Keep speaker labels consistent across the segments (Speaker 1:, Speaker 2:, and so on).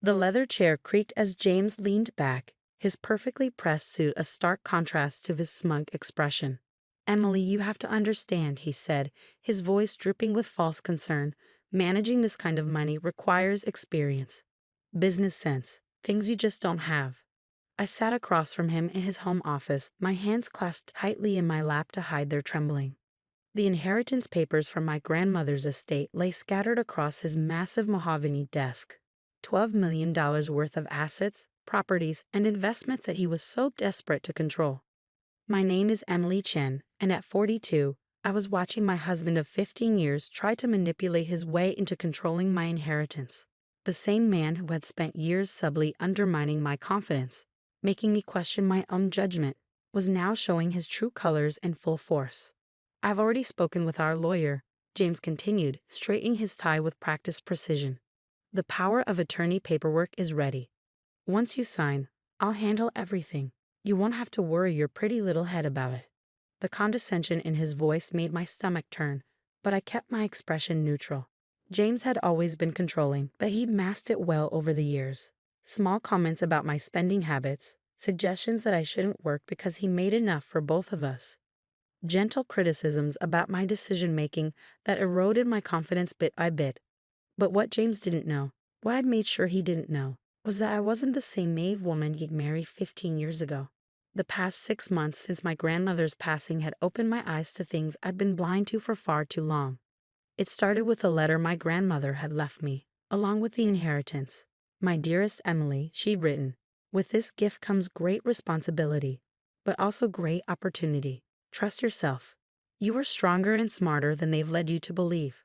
Speaker 1: The leather chair creaked as James leaned back, his perfectly pressed suit a stark contrast to his smug expression. "Emily, you have to understand," he said, his voice dripping with false concern. "Managing this kind of money requires experience, business sense, things you just don't have." I sat across from him in his home office, my hands clasped tightly in my lap to hide their trembling. The inheritance papers from my grandmother's estate lay scattered across his massive mahogany desk. $12 million worth of assets, properties, and investments that he was so desperate to control. My name is Emily Chen, and at 42, I was watching my husband of 15 years try to manipulate his way into controlling my inheritance. The same man who had spent years subtly undermining my confidence, making me question my own judgment, was now showing his true colors in full force. "I've already spoken with our lawyer," James continued, straightening his tie with practiced precision. "The power of attorney paperwork is ready. Once you sign, I'll handle everything. You won't have to worry your pretty little head about it." The condescension in his voice made my stomach turn, but I kept my expression neutral. James had always been controlling, but he'd masked it well over the years. Small comments about my spending habits, suggestions that I shouldn't work because he made enough for both of us. Gentle criticisms about my decision-making that eroded my confidence bit by bit. But what James didn't know, what I'd made sure he didn't know, was that I wasn't the same naive woman he'd married 15 years ago. The past 6 months since my grandmother's passing had opened my eyes to things I'd been blind to for far too long. It started with a letter my grandmother had left me, along with the inheritance. "My dearest Emily," she'd written, "with this gift comes great responsibility, but also great opportunity. Trust yourself. You are stronger and smarter than they've led you to believe."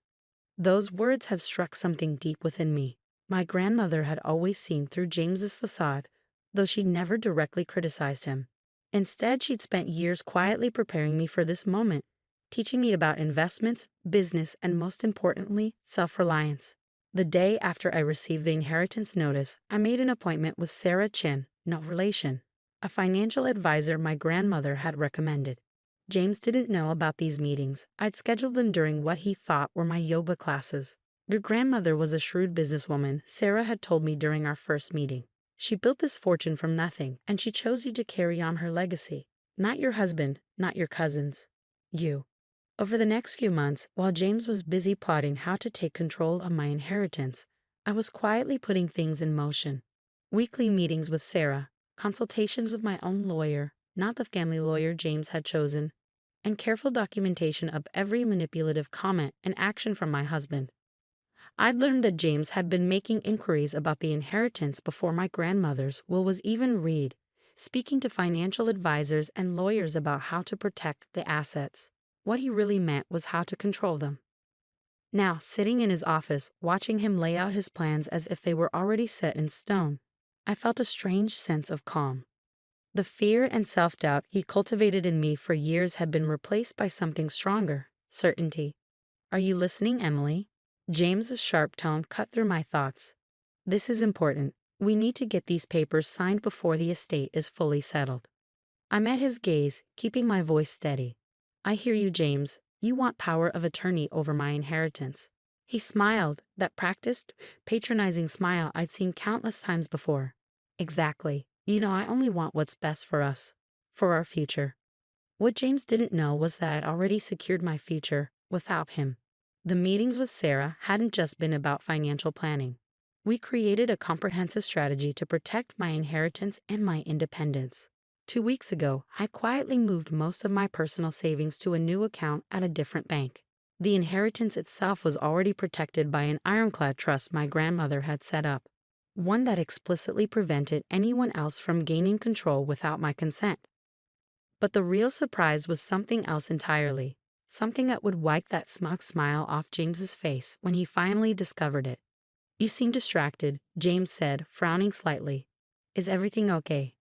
Speaker 1: Those words had struck something deep within me. My grandmother had always seen through James's facade, though she'd never directly criticized him. Instead, she'd spent years quietly preparing me for this moment, teaching me about investments, business, and most importantly, self-reliance. The day after I received the inheritance notice, I made an appointment with Sarah Chin, no relation, a financial advisor my grandmother had recommended. James didn't know about these meetings. I'd scheduled them during what he thought were my yoga classes. "Your grandmother was a shrewd businesswoman," Sarah had told me during our first meeting. "She built this fortune from nothing, and she chose you to carry on her legacy. Not your husband, not your cousins. You." Over the next few months, while James was busy plotting how to take control of my inheritance, I was quietly putting things in motion. Weekly meetings with Sarah, consultations with my own lawyer, not the family lawyer James had chosen, and careful documentation of every manipulative comment and action from my husband. I'd learned that James had been making inquiries about the inheritance before my grandmother's will was even read, speaking to financial advisors and lawyers about how to protect the assets. What he really meant was how to control them. Now, sitting in his office, watching him lay out his plans as if they were already set in stone, I felt a strange sense of calm. The fear and self-doubt he cultivated in me for years had been replaced by something stronger, certainty. "Are you listening, Emily?" James's sharp tone cut through my thoughts. "This is important. We need to get these papers signed before the estate is fully settled." I met his gaze, keeping my voice steady. "I hear you, James. You want power of attorney over my inheritance." He smiled, that practiced, patronizing smile I'd seen countless times before. "Exactly. You know, I only want what's best for us, for our future." What James didn't know was that I'd already secured my future without him. The meetings with Sarah hadn't just been about financial planning. We created a comprehensive strategy to protect my inheritance and my independence. 2 weeks ago, I quietly moved most of my personal savings to a new account at a different bank. The inheritance itself was already protected by an ironclad trust my grandmother had set up, one that explicitly prevented anyone else from gaining control without my consent. But the real surprise was something else entirely, something that would wipe that smug smile off James's face when he finally discovered it. "You seem distracted," James said, frowning slightly. "Is everything okay?"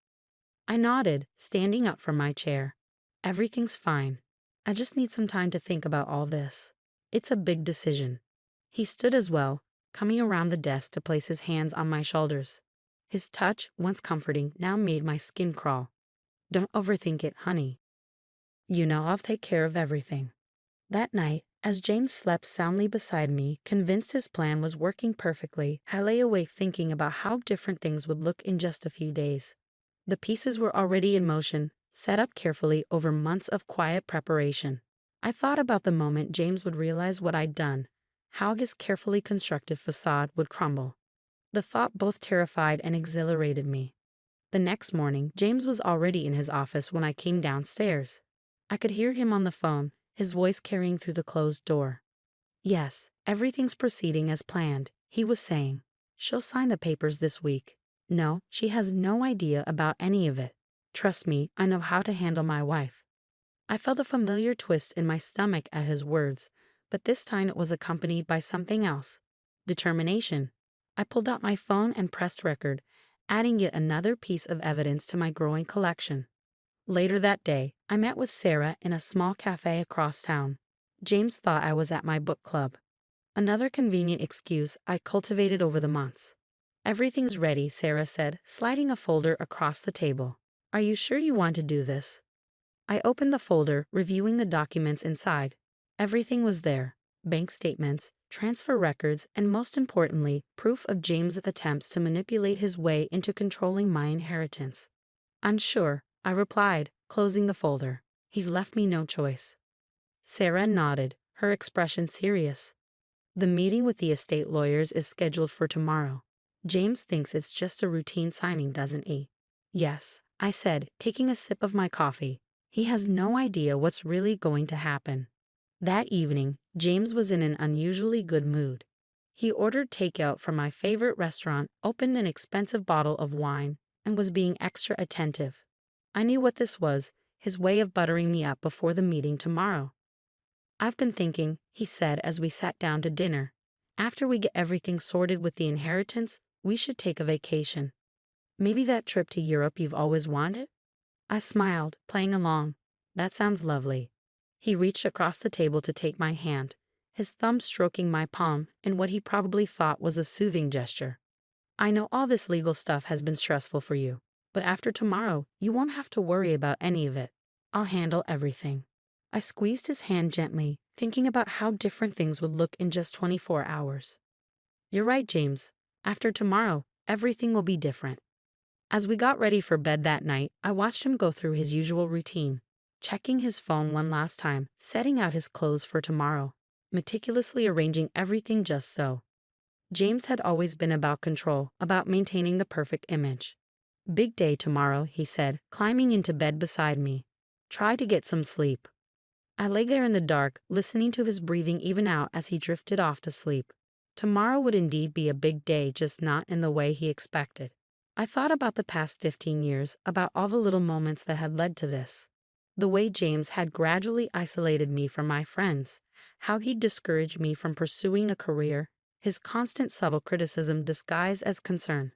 Speaker 1: I nodded, standing up from my chair. "Everything's fine. I just need some time to think about all this. It's a big decision." He stood as well, coming around the desk to place his hands on my shoulders. His touch, once comforting, now made my skin crawl. "Don't overthink it, honey. You know I'll take care of everything." That night, As James slept soundly beside me, convinced his plan was working perfectly, I lay awake thinking about how different things would look in just a few days. The pieces were already in motion, set up carefully over months of quiet preparation. I thought about the moment James would realize what I'd done, how his carefully constructed facade would crumble. The thought both terrified and exhilarated me. The next morning, James was already in his office when I came downstairs. I could hear him on the phone, his voice carrying through the closed door. "Yes, everything's proceeding as planned," he was saying. "She'll sign the papers this week. No, she has no idea about any of it. Trust me, I know how to handle my wife." I felt a familiar twist in my stomach at his words, but this time it was accompanied by something else: determination. I pulled out my phone and pressed record, adding yet another piece of evidence to my growing collection. Later that day, I met with Sarah in a small cafe across town. James thought I was at my book club. Another convenient excuse I cultivated over the months. "Everything's ready," Sarah said, sliding a folder across the table. "Are you sure you want to do this?" I opened the folder, reviewing the documents inside. Everything was there: bank statements, transfer records, and most importantly, proof of James's attempts to manipulate his way into controlling my inheritance. "Unsure," I replied, closing the folder. "He's left me no choice." Sarah nodded, her expression serious. "The meeting with the estate lawyers is scheduled for tomorrow. James thinks it's just a routine signing, doesn't he?" "Yes," I said, taking a sip of my coffee. "He has no idea what's really going to happen." That evening, James was in an unusually good mood. He ordered takeout from my favorite restaurant, opened an expensive bottle of wine, and was being extra attentive. I knew what this was: his way of buttering me up before the meeting tomorrow. "I've been thinking," he said as we sat down to dinner. "After we get everything sorted with the inheritance, we should take a vacation. Maybe that trip to Europe you've always wanted?" I smiled, playing along. "That sounds lovely." He reached across the table to take my hand, his thumb stroking my palm in what he probably thought was a soothing gesture. "I know all this legal stuff has been stressful for you, but after tomorrow, you won't have to worry about any of it. I'll handle everything." I squeezed his hand gently, thinking about how different things would look in just 24 hours. "You're right, James. After tomorrow, everything will be different." As we got ready for bed that night, I watched him go through his usual routine, checking his phone one last time, setting out his clothes for tomorrow, meticulously arranging everything just so. James had always been about control, about maintaining the perfect image. "Big day tomorrow," he said, climbing into bed beside me. "Try to get some sleep." I lay there in the dark, listening to his breathing even out as he drifted off to sleep. Tomorrow would indeed be a big day, just not in the way he expected. I thought about the past 15 years, about all the little moments that had led to this. The way James had gradually isolated me from my friends, how he'd discouraged me from pursuing a career, his constant subtle criticism disguised as concern.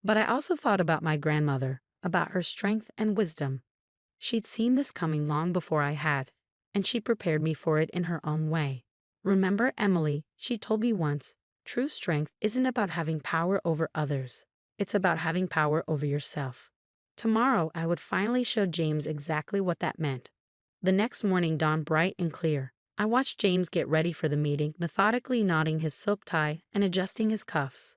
Speaker 1: But I also thought about my grandmother, about her strength and wisdom. She'd seen this coming long before I had, and she prepared me for it in her own way. "Remember, Emily," she told me once, "true strength isn't about having power over others. It's about having power over yourself." Tomorrow, I would finally show James exactly what that meant. The next morning dawned bright and clear. I watched James get ready for the meeting, methodically knotting his silk tie and adjusting his cuffs.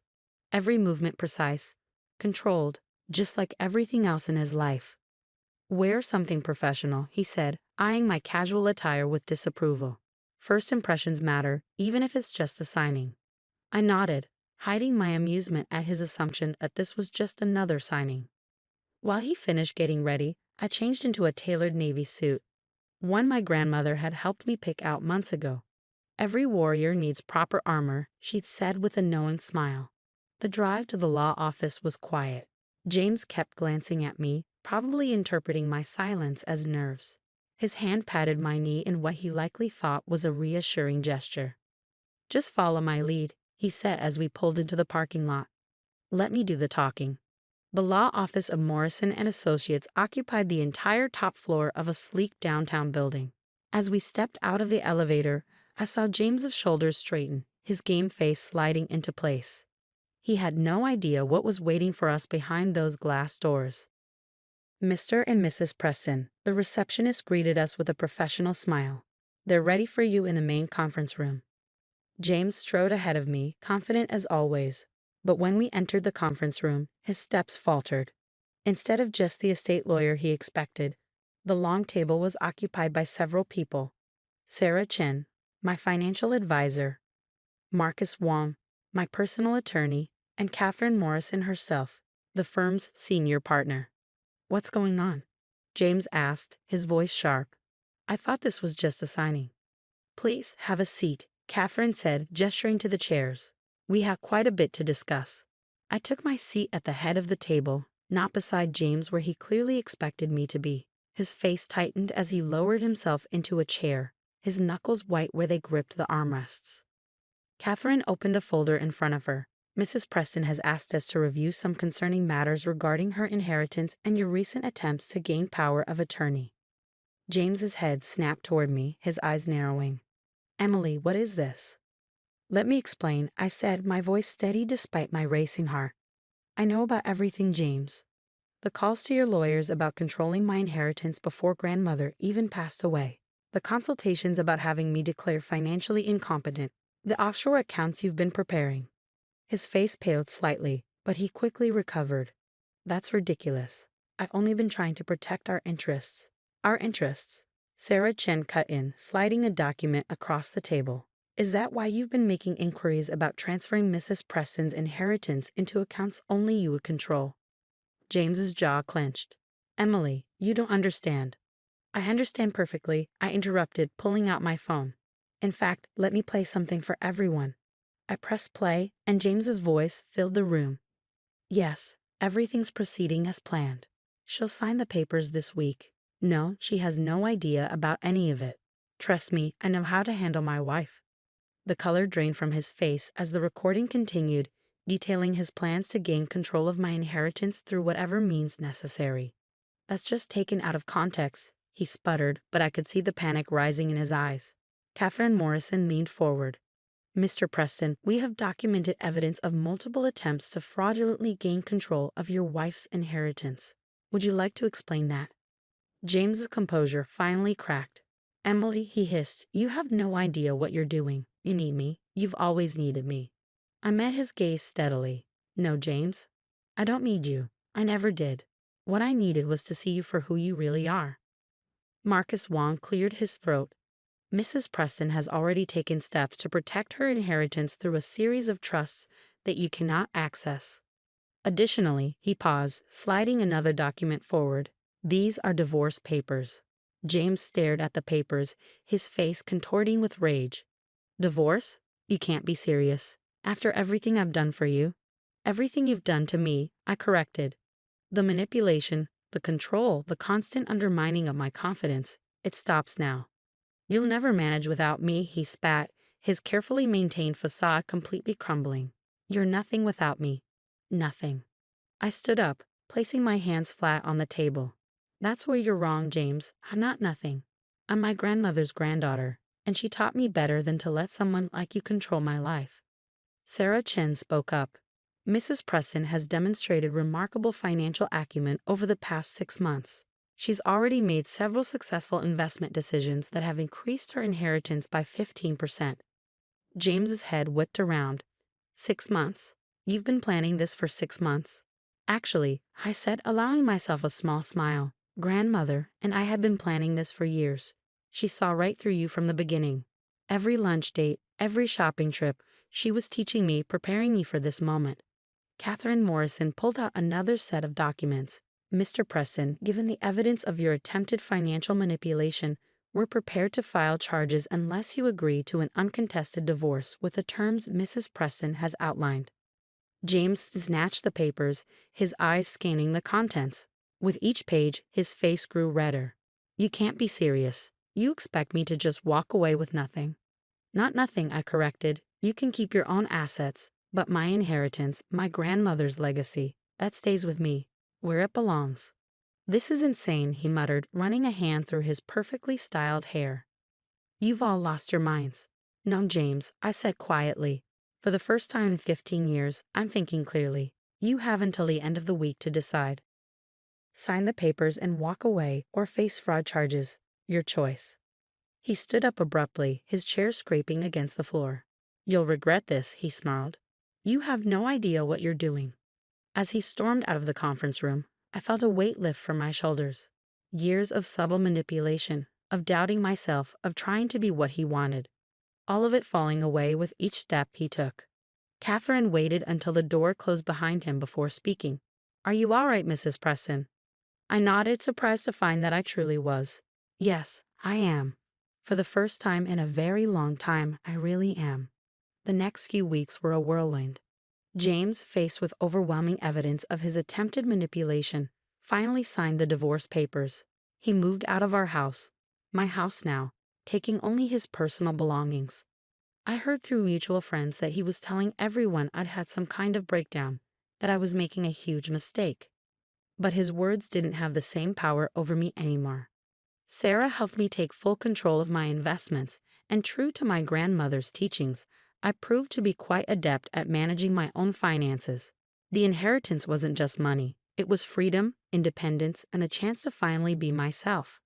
Speaker 1: Every movement precise, controlled, just like everything else in his life. "Wear something professional," he said, eyeing my casual attire with disapproval. "First impressions matter, even if it's just a signing." I nodded, hiding my amusement at his assumption that this was just another signing. While he finished getting ready, I changed into a tailored navy suit, one my grandmother had helped me pick out months ago. "Every warrior needs proper armor," she'd said with a knowing smile. The drive to the law office was quiet. James kept glancing at me, probably interpreting my silence as nerves. His hand patted my knee in what he likely thought was a reassuring gesture. "Just follow my lead," he said as we pulled into the parking lot. "Let me do the talking." The law office of Morrison and Associates occupied the entire top floor of a sleek downtown building. As we stepped out of the elevator, I saw James's shoulders straighten, his game face sliding into place. He had no idea what was waiting for us behind those glass doors. "Mr. and Mrs. Preston," the receptionist greeted us with a professional smile. They're ready for you in the main conference room. James strode ahead of me, confident as always. But when we entered the conference room, his steps faltered. Instead of just the estate lawyer he expected, the long table was occupied by several people. Sarah Chen, my financial advisor, Marcus Wong, my personal attorney, and Catherine Morrison herself, the firm's senior partner. "What's going on?" James asked, his voice sharp. "I thought this was just a signing." "Please have a seat," Catherine said, gesturing to the chairs. "We have quite a bit to discuss." I took my seat at the head of the table, not beside James where he clearly expected me to be. His face tightened as he lowered himself into a chair, his knuckles white where they gripped the armrests. Catherine opened a folder in front of her. "Mrs. Preston has asked us to review some concerning matters regarding her inheritance and your recent attempts to gain power of attorney." James's head snapped toward me, his eyes narrowing. "Emily, what is this?" "Let me explain," I said, my voice steady despite my racing heart. "I know about everything, James. The calls to your lawyers about controlling my inheritance before grandmother even passed away. The consultations about having me declared financially incompetent. The offshore accounts you've been preparing." His face paled slightly, but he quickly recovered. "That's ridiculous. I've only been trying to protect our interests." "Our interests?" Sarah Chen cut in, sliding a document across the table. "Is that why you've been making inquiries about transferring Mrs. Preston's inheritance into accounts only you would control?" James's jaw clenched. "Emily, you don't understand." "I understand perfectly," I interrupted, pulling out my phone. "In fact, let me play something for everyone." I pressed play, and James's voice filled the room. "Yes, everything's proceeding as planned. She'll sign the papers this week. No, she has no idea about any of it. Trust me, I know how to handle my wife." The color drained from his face as the recording continued, detailing his plans to gain control of my inheritance through whatever means necessary. "That's just taken out of context," he sputtered, but I could see the panic rising in his eyes. Catherine Morrison leaned forward. "Mr. Preston, we have documented evidence of multiple attempts to fraudulently gain control of your wife's inheritance. Would you like to explain that?" James's composure finally cracked. "Emily," he hissed, "you have no idea what you're doing. You need me. You've always needed me." I met his gaze steadily. "No, James. I don't need you. I never did. What I needed was to see you for who you really are." Marcus Wong cleared his throat. "Mrs. Preston has already taken steps to protect her inheritance through a series of trusts that you cannot access. Additionally," he paused, sliding another document forward, "these are divorce papers." James stared at the papers, his face contorting with rage. "Divorce? You can't be serious. After everything I've done for you?" "Everything you've done to me," I corrected. "The manipulation, the control, the constant undermining of my confidence. It stops now." "You'll never manage without me," he spat, his carefully maintained facade completely crumbling. "You're nothing without me. Nothing." I stood up, placing my hands flat on the table. "That's where you're wrong, James. I'm not nothing. I'm my grandmother's granddaughter, and she taught me better than to let someone like you control my life." Sarah Chen spoke up. "Mrs. Preston has demonstrated remarkable financial acumen over the past 6 months. She's already made several successful investment decisions that have increased her inheritance by 15%. James's head whipped around. 6 months? You've been planning this for 6 months? Actually, I said, allowing myself a small smile. Grandmother and I had been planning this for years. She saw right through you from the beginning. Every lunch date, every shopping trip, she was teaching me, preparing me for this moment." Catherine Morrison pulled out another set of documents. "Mr. Preston, given the evidence of your attempted financial manipulation, we're prepared to file charges unless you agree to an uncontested divorce with the terms Mrs. Preston has outlined." James snatched the papers, his eyes scanning the contents. With each page, his face grew redder. "You can't be serious. You expect me to just walk away with nothing?" "Not nothing," I corrected. "You can keep your own assets, but my inheritance, my grandmother's legacy, that stays with me, where it belongs." "This is insane," he muttered, running a hand through his perfectly styled hair. "You've all lost your minds." "No, James," I said quietly. "For the first time in 15 years, I'm thinking clearly. You have until the end of the week to decide. Sign the papers and walk away or face fraud charges. Your choice." He stood up abruptly, his chair scraping against the floor. "You'll regret this," he snarled. "You have no idea what you're doing." As he stormed out of the conference room, I felt a weight lift from my shoulders. Years of subtle manipulation, of doubting myself, of trying to be what he wanted. All of it falling away with each step he took. Catherine waited until the door closed behind him before speaking. "Are you all right, Mrs. Preston?" I nodded, surprised to find that I truly was. "Yes, I am. For the first time in a very long time, I really am." The next few weeks were a whirlwind. James, faced with overwhelming evidence of his attempted manipulation, finally signed the divorce papers. He moved out of our house, my house now, taking only his personal belongings. I heard through mutual friends that he was telling everyone I'd had some kind of breakdown, that I was making a huge mistake. But his words didn't have the same power over me anymore. Sarah helped me take full control of my investments, and true to my grandmother's teachings, I proved to be quite adept at managing my own finances. The inheritance wasn't just money, it was freedom, independence, and the chance to finally be myself.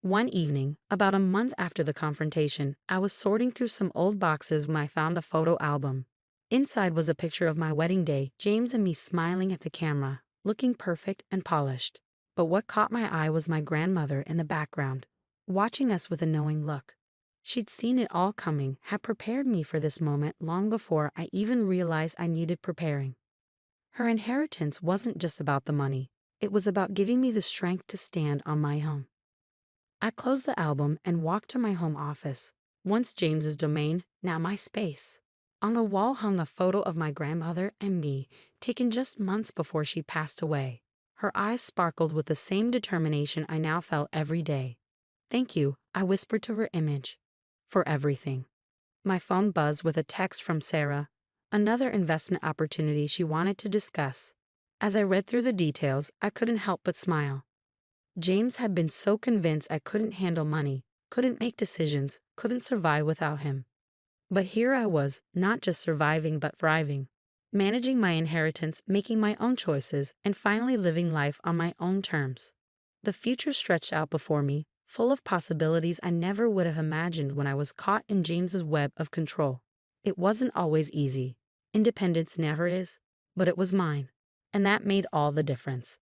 Speaker 1: One evening, about a month after the confrontation, I was sorting through some old boxes when I found a photo album. Inside was a picture of my wedding day, James and me smiling at the camera, looking perfect and polished. But what caught my eye was my grandmother in the background, watching us with a knowing look. She'd seen it all coming, had prepared me for this moment long before I even realized I needed preparing. Her inheritance wasn't just about the money, it was about giving me the strength to stand on my own. I closed the album and walked to my home office, once James's domain, now my space. On the wall hung a photo of my grandmother and me, taken just months before she passed away. Her eyes sparkled with the same determination I now felt every day. "Thank you," I whispered to her image, "for everything." My phone buzzed with a text from Sarah, another investment opportunity she wanted to discuss. As I read through the details, I couldn't help but smile. James had been so convinced I couldn't handle money, couldn't make decisions, couldn't survive without him. But here I was, not just surviving but thriving, managing my inheritance, making my own choices, and finally living life on my own terms. The future stretched out before me, full of possibilities I never would have imagined when I was caught in James's web of control. It wasn't always easy. Independence never is, but it was mine, and that made all the difference.